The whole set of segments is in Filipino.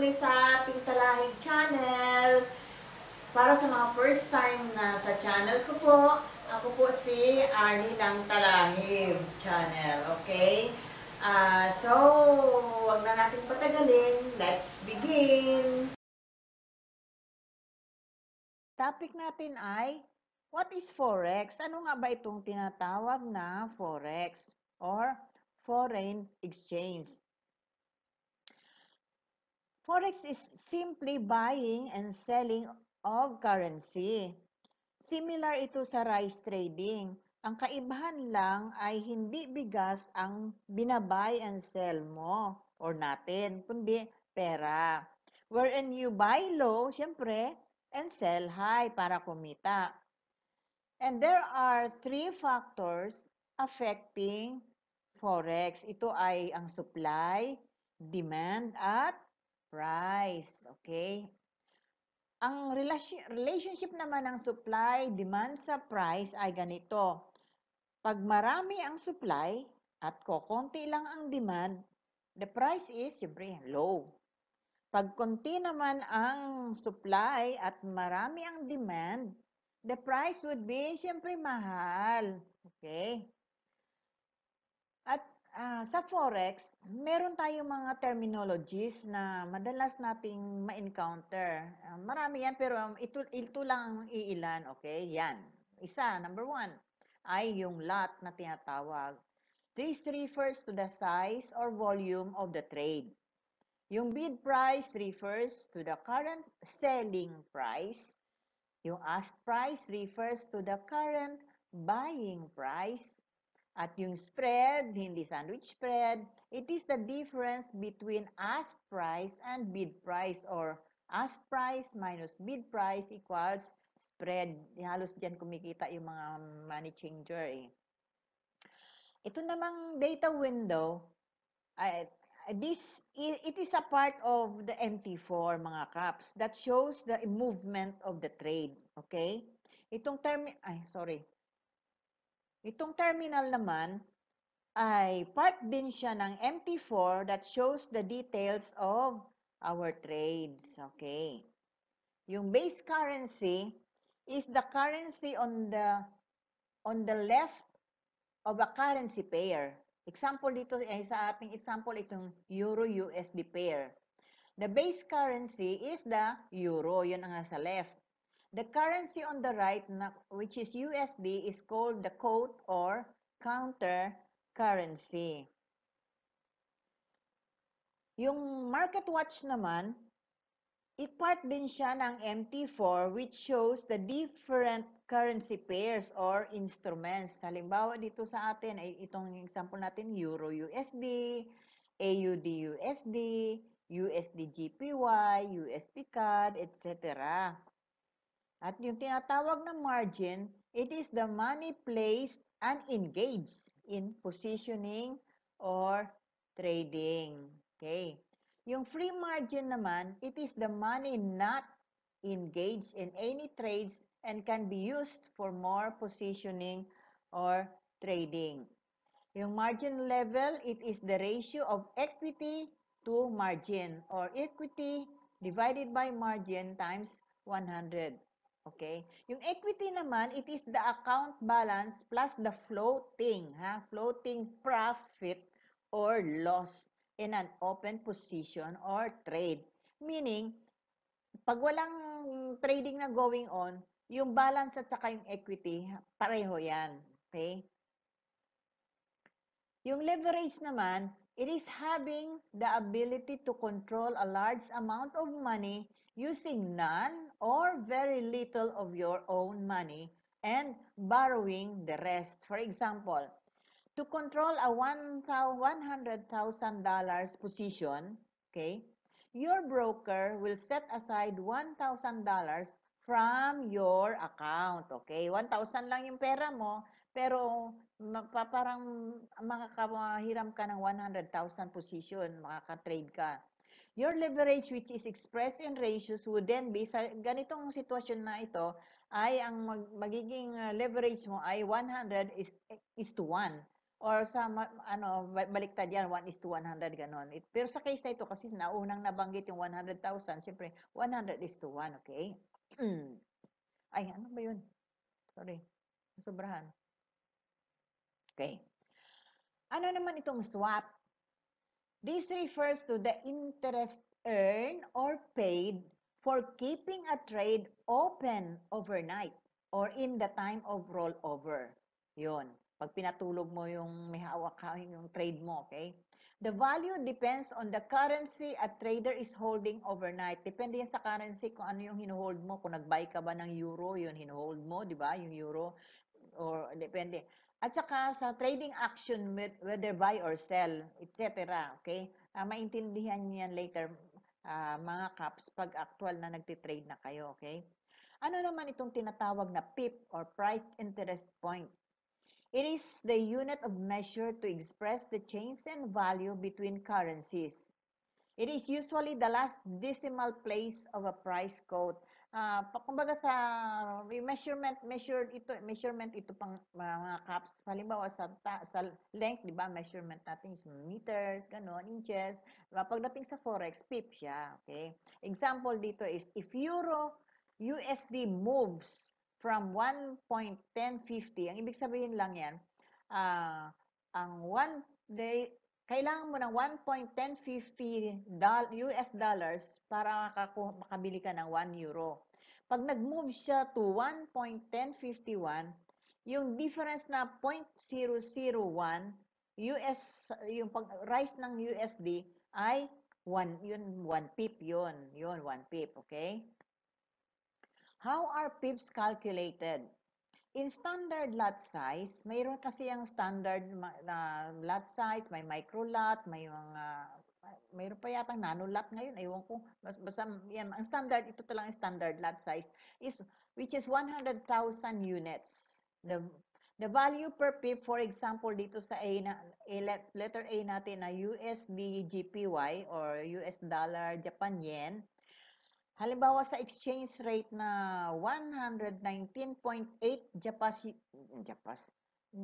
muli sa ating Talahib channel. Para sa mga first time na sa channel ko po, ako po si Arnie ng Talahib channel. Okay? So, wag na natin patagalin. Let's begin! Topic natin ay, what is Forex? Ano nga ba itong tinatawag na Forex or foreign exchange? Forex is simply buying and selling of currency. Similar ito sa rice trading. Ang kaibahan lang ay hindi bigas ang binabuy and sell mo or natin, kundi pera. Wherein you buy low, syempre, and sell high para kumita. And there are three factors affecting Forex. Ito ay ang supply, demand, at price. Okay? Ang relationship naman ng supply, demand sa price ay ganito. Pag marami ang supply at kokonti lang ang demand, the price is siyempre low. Pag konti naman ang supply at marami ang demand, the price would be siyempre mahal. Okay? At sa Forex, meron tayong mga terminologies na madalas nating ma-encounter. Marami yan, pero ito lang ang iilan. Okay? Yan. Isa, number 1, ay yung lot na tinatawag. This refers to the size or volume of the trade. Yung bid price refers to the current selling price. Yung ask price refers to the current buying price. At yung spread, hindi sandwich spread, it is the difference between ask price and bid price, or ask price minus bid price equals spread. Halos dyan kumikita yung mga money changer eh. Ito namang data window, it is a part of the MT4 mga caps that shows the movement of the trade. Okay? Itong terminal naman ay part din siya ng MT4 that shows the details of our trades. Okay. Yung base currency is the currency on the left of a currency pair. Example dito ay sa ating example itong Euro-USD pair. The base currency is the Euro, yun ang nasa left. The currency on the right, which is USD, is called the quote or counter currency. Yung market watch naman, part din siya ng MT4 which shows the different currency pairs or instruments. Halimbawa dito sa atin ay itong example natin Euro-USD, AUD-USD, USD-GPY, USD CAD, etc. At yung tinatawag na margin, it is the money placed and engaged in positioning or trading. Okay. Yung free margin naman, it is the money not engaged in any trades and can be used for more positioning or trading. Yung margin level, it is the ratio of equity to margin, or equity divided by margin times 100. Okay? Yung equity naman, it is the account balance plus the floating profit or loss in an open position or trade. Meaning, pag walang trading na going on, yung balance at saka yung equity, pareho yan. Okay? Yung leverage naman, it is having the ability to control a large amount of money using none or very little of your own money and borrowing the rest. For example, to control a $100,000 position, okay, your broker will set aside $1,000 from your account. Okay, 1,000 lang yung pera mo, pero parang makakahiram ka ng 100,000 position, makaka-trade ka. Your leverage, which is expressed in ratios, would then be, sa ganitong sitwasyon na ito, ay ang magiging leverage mo ay 100 is to 1. Or sa baliktad yan, 1:100, ganon. Pero sa case na ito, kasi naunang nabanggit yung 100,000, siyempre, 100:1, okay? Ay, ano ba yun? Sorry, sobrahan. Okay. Ano naman itong swap? This refers to the interest earned or paid for keeping a trade open overnight or in the time of rollover. Yun. Pag pinatulog mo yung may hawak ka, yung trade mo, okay? The value depends on the currency a trader is holding overnight. Depende yan sa currency kung ano yung hinuhold mo. Kung nag-buy ka ba ng euro, yun hinuhold mo, di ba? Yung euro. Or depende. At saka sa trading action, whether buy or sell, etc. Okay? Maintindihan niyo yan later, mga caps, pag actual na nagtitrade na kayo. Okay? Ano naman itong tinatawag na PIP or Price Interest Point? It is the unit of measure to express the change in value between currencies. It is usually the last decimal place of a price quote. Kumbaga sa measurement ito pang mga caps. Halimbawa sa length, 'di ba? Measurement natin is meters, ganon, inches. Pagdating sa forex, pip siya, okay? Example dito is if euro USD moves from 1.1050, ang ibig sabihin lang yan, ang one day kailangan mo ng 1.1050 US dollars para makabili ka ng 1 euro. Pag nag-move siya to 1.1051, yung difference na 0.001 US, yung pag-rise ng USD ay 1 pip yun. Yun, 1 pip, okay? How are pips calculated? In standard lot size, mayroon kasi ang standard na lot size, may micro lot, mayroon pa yatang nano lot ngayon, ewan ko. Basta yan, ang standard, ito talagang standard lot size which is 100,000 units. The value per pip, for example, dito sa letter A natin na USD GPY or US dollar Japan yen, halimbawa sa exchange rate na 119.8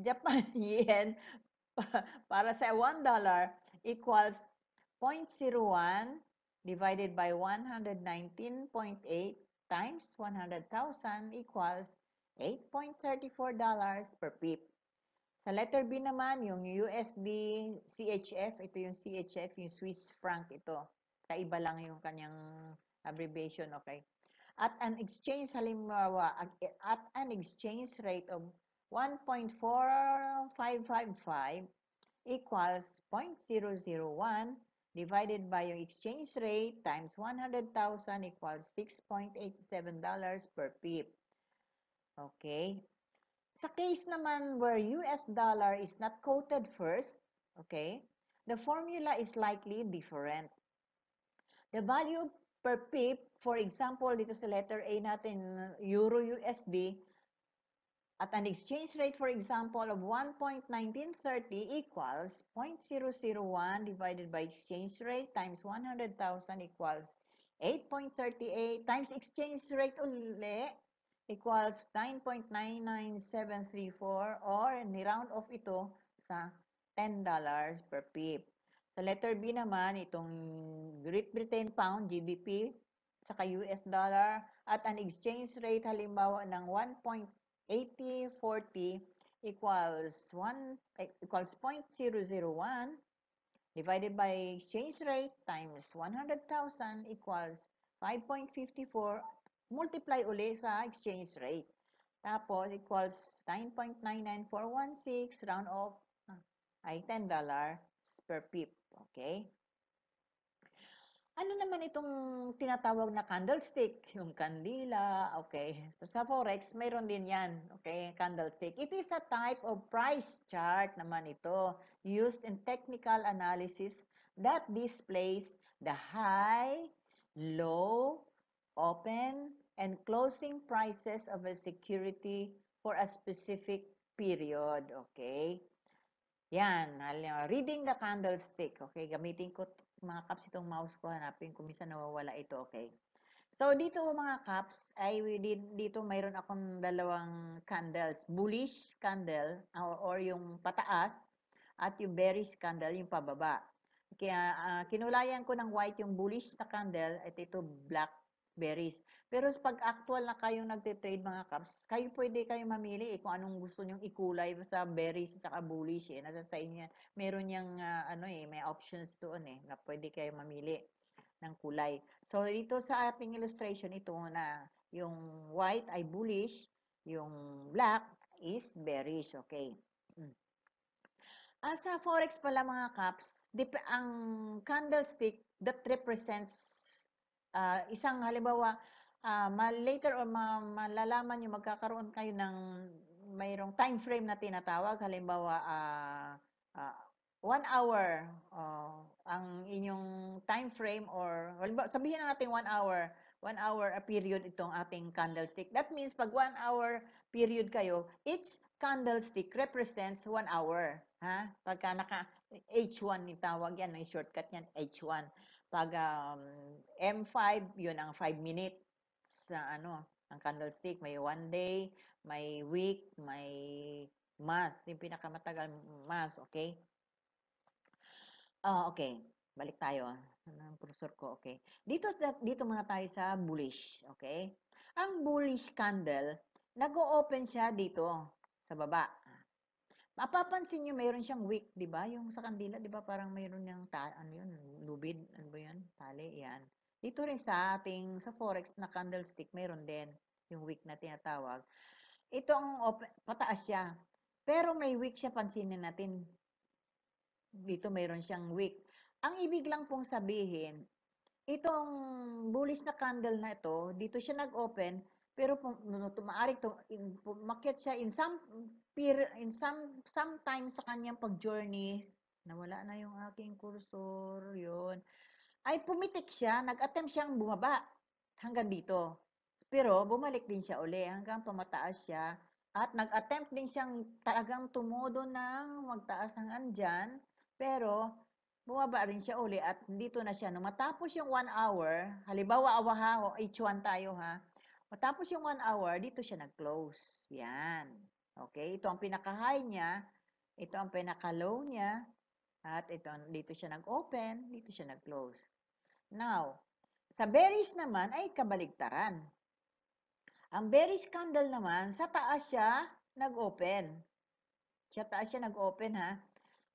Japan yen para sa $1 equals 0.01 divided by 119.8 times 100,000 equals $8.34 per pip. Sa letter B naman, yung USD CHF, ito yung CHF, yung Swiss franc ito. Kaiba lang yung kanyang abbreviation, okay? At an exchange rate of 1.4555 equals 0.001 divided by yung exchange rate times 100,000 equals $6.87 per pip. Okay? Sa case naman where US dollar is not quoted first, okay, the formula is slightly different. The value per pip, for example, dito sa letter A natin, Euro USD, at an exchange rate, for example, of 1.1930 equals 0.001 divided by exchange rate times 100,000 equals 8.38 times exchange rate uli equals 9.99734 or ni-round off ito sa $10 per pip. Sa letter B naman, itong Great Britain Pound, GBP, saka US dollar, at an exchange rate halimbawa ng 1.8040 equals 0.001 divided by exchange rate times 100,000 equals 5.54, multiply uli sa exchange rate. Tapos equals 9.99416, round off ay $10 per pip. Okay? Ano naman itong tinatawag na candlestick? Yung kandila, okay. Sa Forex, mayroon din yan, okay, candlestick. It is a type of price chart naman ito, used in technical analysis that displays the high, low, open, and closing prices of a security for a specific period, okay. Yan, reading the candlestick. Okay, gamitin ko mga caps itong mouse ko, hanapin kung minsan nawawala ito, okay. So, dito mga caps, dito mayroon akong dalawang candles. Bullish candle, or yung pataas, at yung bearish candle yung pababa. Kaya kinulayan ko ng white yung bullish na candle at ito black bearish. Pero pag actual na kayong nagte-trade mga caps, pwede kayo mamili kung anong gusto nyong ikulay sa bearish at bullish Nasa sa inyo yan. Meron yung may options doon na pwede kayo mamili ng kulay. So dito sa ating illustration ito na yung white ay bullish, yung black is bearish, okay? Sa forex pala mga caps, ang candlestick that represents isang halimbawa, later or malalaman nyo, magkakaroon kayo ng mayroong time frame na tinatawag. Halimbawa, 1 hour ang inyong time frame or sabihin na natin 1 hour. 1 hour a period itong ating candlestick. That means pag 1 hour period kayo, each candlestick represents 1 hour. Ha? Pagka H1 yung tawag yan, may shortcut yan, H1. Pag M5, yun ang 5 minutes sa ang candlestick. May 1 day, may week, may month. Yung pinakamatagal month, okay? Okay. Balik tayo. Ang cursor ko, okay. Dito muna tayo sa bullish, okay? Ang bullish candle, nag-o-open siya dito sa baba. Mapapansin niyo mayroon siyang wick, 'di ba? Yung sa kandila, 'di ba, parang mayroon yang lubid, ano ba 'yan? Tali, 'yan. Dito rin sa forex na candlestick, mayroon din yung wick na tinatawag. Ito ang pataas siya. Pero may wick siya, pansinin natin. Dito mayroon siyang wick. Ang ibig lang pong sabihin, itong bullish na candle na ito, dito siya nag-open, pero maaari umakyat siya in sometimes sa kanyang pag-journey, nawala na yung aking cursor, yun, ay pumitik siya, nag-attempt siyang bumaba hanggang dito. Pero bumalik din siya uli hanggang pamataas siya at nag-attempt din siyang talagang tumodo ng magtaas hanggang dyan, pero bumaba rin siya uli at dito na siya. Nung matapos yung 1 hour, halimbawa H1 tayo ha, matapos yung 1 hour, dito siya nag-close. Yan. Okay, ito ang pinaka-high niya, ito ang pinaka-low niya, at dito siya nag-open, dito siya nag-close. Now, sa bearish naman ay kabaligtaran. Ang bearish candle naman, sa taas siya nag-open. Sa taas siya nag-open ha.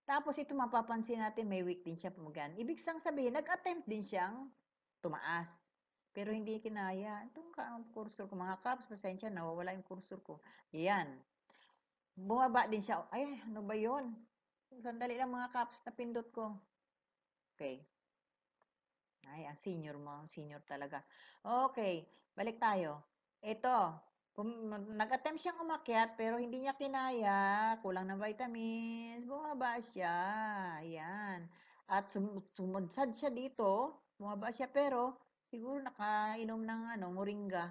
Tapos ito mapapansin natin may wick din siya pumagan. Ibig sabihin, nag-attempt din siyang tumaas. Pero hindi kinaya. Itong cursor ko, mga caps, pasensya, nawawala yung cursor ko. Yan. Bumaba din siya. Ay, ano ba yun? Sandali lang mga caps, napindot ko. Okay. Ay, ang senior mo. Senior talaga. Okay, balik tayo. Ito, nag-attempt siyang umakyat pero hindi niya kinaya, kulang ng vitamins, bumaba siya. Ayan. At sumudsad siya dito, bumaba siya pero siguro nakainom ng moringa.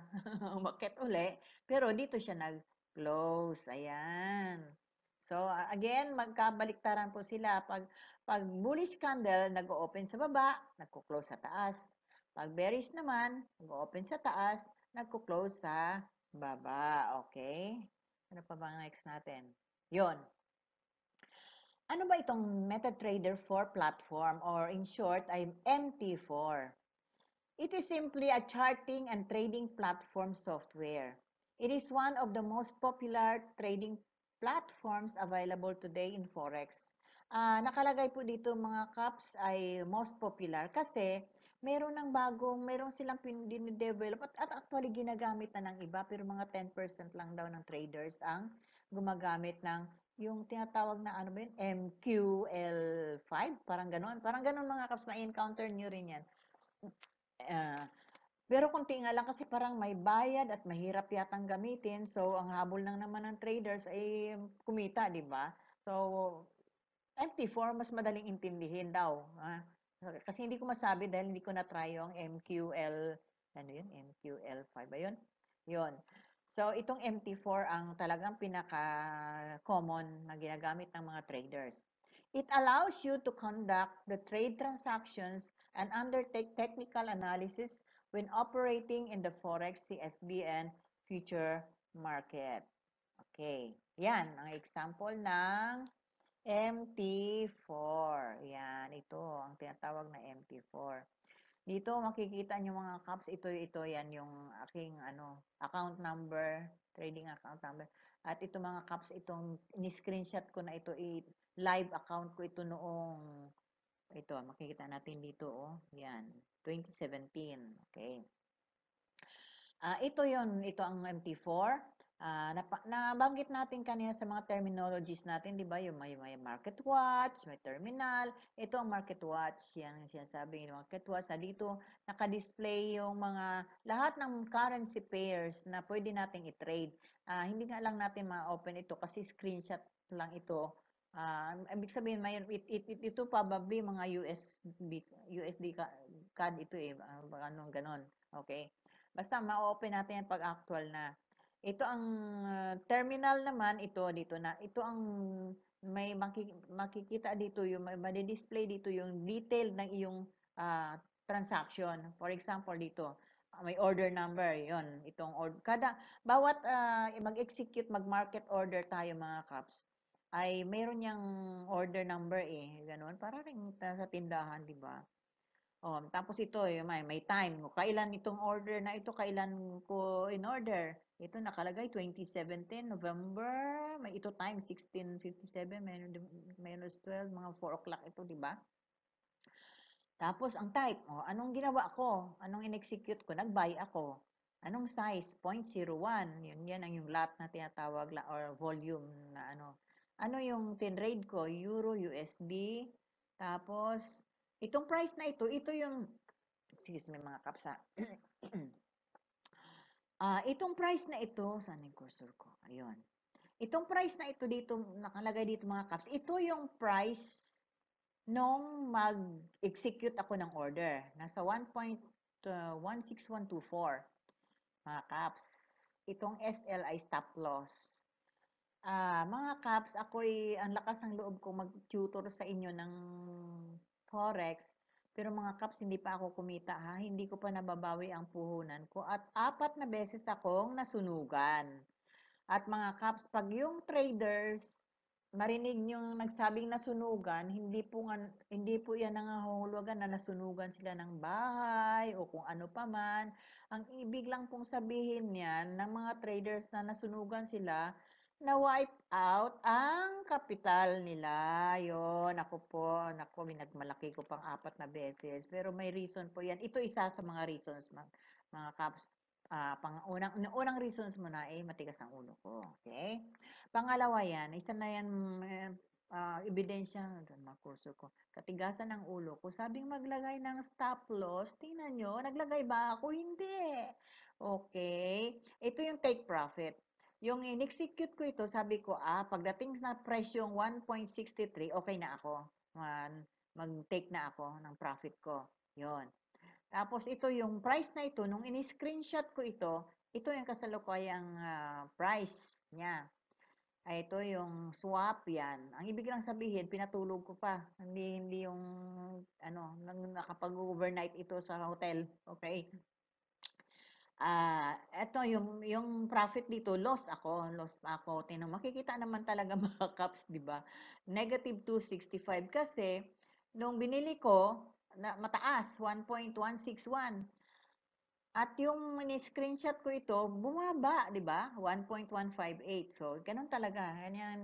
Umakyat uli, pero dito siya nag-close. Ayan. So, again, magkabaliktaran po sila. Pag bullish candle, nag-open sa baba, nagko-close sa taas. Pag bearish naman, nag-open sa taas, nagko-close sa baba. Okay? Ano pa bang next natin? Yon. Ano ba itong MetaTrader 4 platform or in short ay MT4? It is simply a charting and trading platform software. It is one of the most popular trading platforms available today in Forex. Nakalagay po dito mga caps ay most popular kasi meron silang din-develop at actually ginagamit na ng iba pero mga 10% lang daw ng traders ang gumagamit ng yung tinatawag na MQL5, parang ganoon. Parang ganoon mga caps, ma-encounter nyo rin yan. Pero konti nga lang kasi parang may bayad at mahirap yatang gamitin. So, ang habol lang naman ng traders ay kumita, di ba? So, MT4, mas madaling intindihin daw. Kasi hindi ko masabi dahil hindi ko na-try yung MQL, ano yun? MQL5 ba yun? Yun. So, itong MT4 ang talagang pinaka-common na ginagamit ng mga traders. It allows you to conduct the trade transactions and undertake technical analysis when operating in the Forex, CFD, and future market. Okay. Yan ang example ng MT4. Yan, ito ang tinatawag na MT4. Dito makikita niyo mga caps, ito yan yung aking account number, trading account number. At ito mga caps, itong ni-screenshot ko na ito, live account ko ito noong ito, makikita natin dito yan, 2017. Okay. Ito ang MT4. Nabanggit natin kanina sa mga terminologies natin, di ba? Yung may market watch, may terminal. Ito ang market watch. Yan ang sinasabi ng market watch. Na dito, naka-display yung lahat ng currency pairs na pwede nating i-trade. Hindi nga lang natin ma-open ito kasi screenshot lang ito. Ibig sabihin, ito probably mga USD CAD ito anong ganon. Okay. Basta ma-open natin yan pag actual na. Ito ang terminal naman, dito na. Ito ang may makikita dito, yung madi-display dito yung detail ng iyong transaction. For example, dito, may order number, yon itong bawat mag-execute, mag-market order tayo mga caps, ay mayroon niyang order number ganun. Para rin sa tindahan, di ba? Tapos ito, may time. Kailan itong order na ito, kailan ko in order. Ito nakalagay 2017 November, may ito time 16:57, minus 12, mga 4 o'clock ito, di ba? Tapos ang type, anong ginawa ko? Anong in-execute ko? Nag-buy ako. Anong size? 0.01. Yan ang yung lot na tinatawag or volume na Ano yung tinrade ko? Euro, USD. Tapos, itong price na ito yung, excuse me mga kapsa. Itong price na ito, saan yung cursor ko? Ayun. Itong price na ito dito, nakalagay dito mga caps, ito yung price nung mag-execute ako ng order. Nasa 1.16124 mga caps. Itong SLI stop loss. Mga caps, ang lakas ng loob ko mag-tutor sa inyo ng Forex. Pero mga caps, hindi pa ako kumita ha. Hindi ko pa nababawi ang puhunan ko. At 4 na beses akong nasunugan. At mga caps, pag yung traders, marinig nyo nagsabing nasunugan, hindi po yan nangangahulugan na nasunugan sila ng bahay o kung ano pa man. Ang ibig lang pong sabihin niyan ng mga traders na nasunugan sila, na wipe out ang kapital nila. Yon, ako, minagmalaki ko pang 4 na beses. Pero may reason po yan. Ito isa sa mga reasons, mga caps. Unang reasons mo na matigas ang ulo ko. Okay? Pangalawa yan, isa na yan, ebidensya, makurso ko, katigasan ng ulo ko. Sabing maglagay ng stop loss, tingnan nyo, naglagay ba ako? Hindi. Okay? Ito yung take profit. Yung in-execute ko ito, sabi ko, pagdating sa presyong 1.63, okay na ako. Mag-take na ako ng profit ko. Yon. Tapos ito yung price na ito, nung in-screenshot ko ito yung kasalukuyang price niya. Ito yung swap yan. Ang ibig lang sabihin, pinatulog ko pa. Hindi yung nakapag-overnight ito sa hotel. Okay? Ito yung profit dito, lost pa ako. Makikita naman talaga mga caps, 'di ba? Negative 265 kasi nung binili ko, mataas 1.161. At yung ni-screenshot ko ito, bumaba, 'di ba? 1.158. So, ganun talaga. Ganyan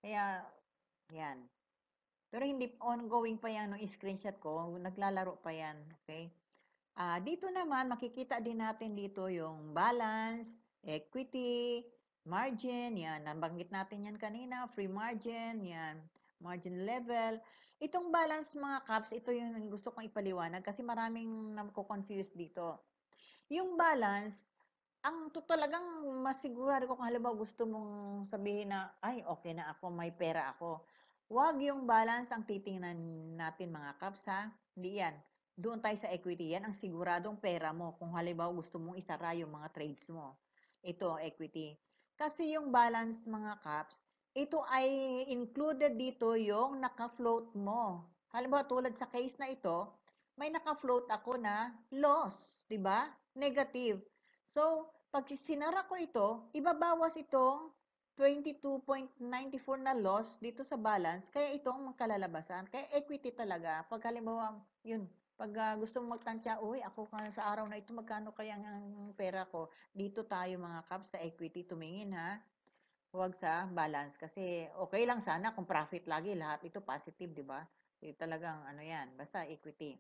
Kaya yan. Pero hindi ongoing pa yan nung screenshot ko, naglalaro pa yan, okay? Dito naman, makikita din natin dito yung balance, equity, margin, yan. Nabanggit natin yan kanina, free margin, yan. Margin level. Itong balance mga caps, ito yung gusto kong ipaliwanag kasi maraming nako-confuse dito. Yung balance, talagang masigurado ko kung halimbawa gusto mong sabihin na, ay, okay na ako, may pera ako. Huwag yung balance ang titingnan natin mga caps ha. Hindi yan. Doon tayo sa equity. Yan ang siguradong pera mo kung halimbawa gusto mong isara yung mga trades mo. Ito ang equity. Kasi yung balance mga caps, ito ay included dito yung naka-float mo. Halimbawa tulad sa case na ito, may naka-float ako na loss, 'di ba? Negative. So, pag sinara ko ito, ibabawas itong 22.94 na loss dito sa balance, kaya ito ang kalalabasan. Kaya equity talaga. Pag halimbawa, yun, pag gusto mong magtansya, uy, ako sa araw na ito, magkano kaya ang pera ko? Dito tayo mga kaps sa equity tumingin ha. Huwag sa balance kasi okay lang sana kung profit lagi lahat ito positive, 'di ba? Talagang ano 'yan, basta equity.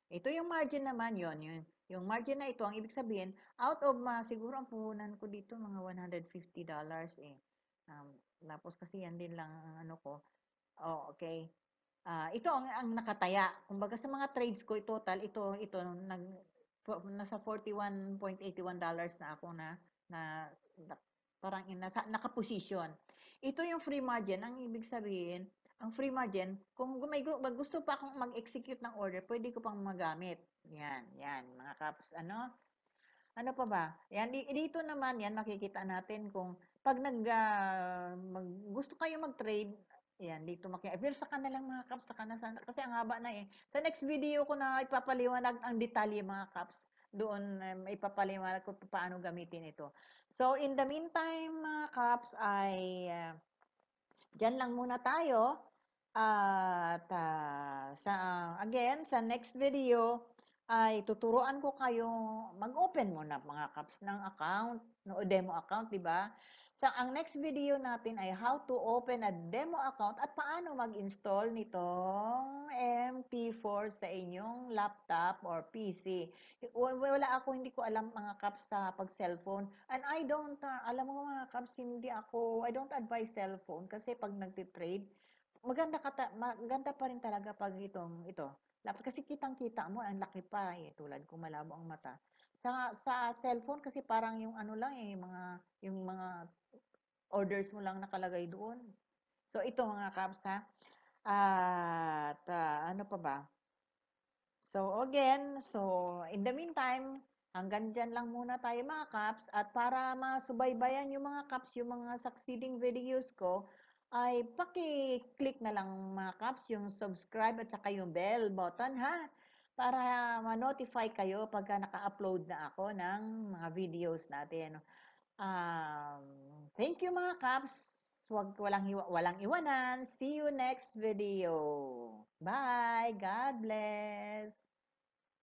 Ito yung margin naman yung margin na ito ang ibig sabihin out of siguro ang puhunan ko dito mga $150 eh. Tapos kasi yan din lang ang ano ko. Oh, okay. Ito ang nakataya. Kumbaga sa mga trades ko total ito nasa $41.81 na ako na parang nakaposition. Ito yung free margin. Ang ibig sabihin, ang free margin, kung may gusto pa akong mag-execute ng order, pwede ko pang magamit. Yan, mga kaps. Ano pa ba? Yan, dito naman yan, makikita natin kung pag gusto kayo mag-trade, yan, dito pero sa kanilang mga caps, kasi ang haba na eh. Sa next video ko na ipapaliwanag ang detalye mga caps. Doon ipapaliwanag ko paano gamitin ito. So, in the meantime, mga caps, ay dyan lang muna tayo. At again, sa next video, ay tuturuan ko kayong mag-open muna mga caps ng account, no, demo account, di ba? So, ang next video natin ay how to open a demo account at paano mag-install nitong MP4 sa inyong laptop or PC. Hindi ko alam mga caps sa pag-cellphone. And alam mo mga caps, I don't advise cellphone kasi pag nagtitrade, maganda pa rin talaga pag ito. Kasi kitang-kita mo, ang laki pa eh, tulad kung malabo ang mata. Sa cellphone kasi parang yung ano lang eh, yung mga orders mo lang nakalagay doon. So ito mga caps ha. At ano pa ba? So again, in the meantime, hanggang dyan lang muna tayo mga caps. At para masubaybayan yung mga caps, yung mga succeeding videos ko, ay paki-click na lang mga caps yung subscribe at saka yung bell button ha. Para ma-notify kayo pagka naka-upload na ako ng mga videos natin. Thank you mga caps. Walang iwanan. See you next video. Bye. God bless.